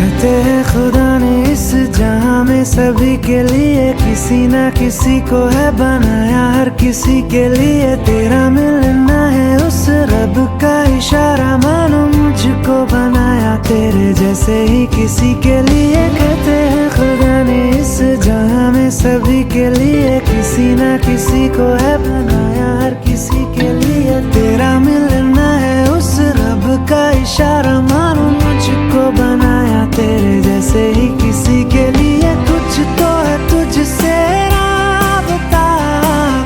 कहते हैं खुदा ने इस जहां में सभी के लिए किसी ना किसी को है बनाया, हर किसी के लिए तेरा मिलना है उस रब का इशारा। मानो मुझको बनाया तेरे जैसे ही किसी के लिए। कहते हैं खुदा ने इस जहां में सभी के लिए किसी ना किसी को है बनाया, हर किसी के लिए तेरा मिलना है उस रब का इशारा। मानो मुझको बनाया तेरे जैसे ही किसी के लिए। कुछ तो है तुझसे राबता,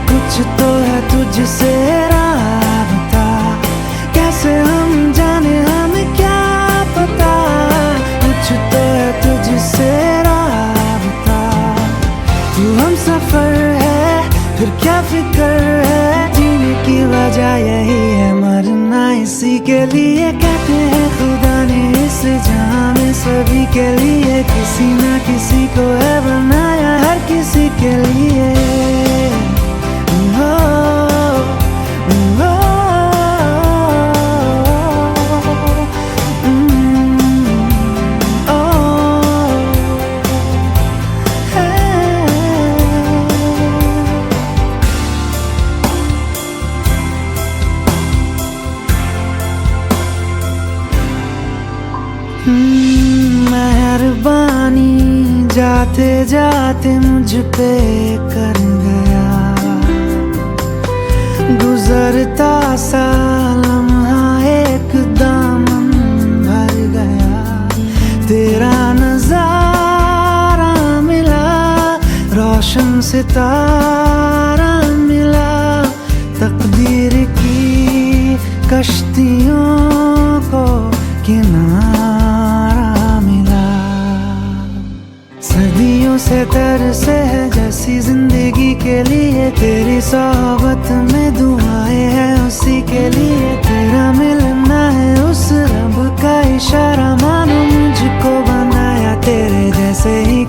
कुछ तो है तुझसे राबता, कैसे हम जाने हमें क्या पता। कुछ तो है तुझसे राबता, तू हम सफर है फिर क्या फिक्र है, जीने की वजह यही है मरना इसी के लिए। कहते हैं खुदा ने इस जहां में सभी के लिए किसी ना किसी को है बनाया, हर किसी के लिए। मेहरबानी जाते जाते मुझ पे कर गया, गुजरता सा लम्हा एक दामन भर गया। तेरा नजारा मिला, रोशन सितारा मिला, तकदीर की कश्तियों को किनारा मिला। सदियों से तरसे है जैसी जिंदगी के लिए, तेरी सोहबत में दुआएं हैं उसी के लिए। तेरा मिलना है उस रब का इशारा, मानो मुझको बनाया तेरे जैसे ही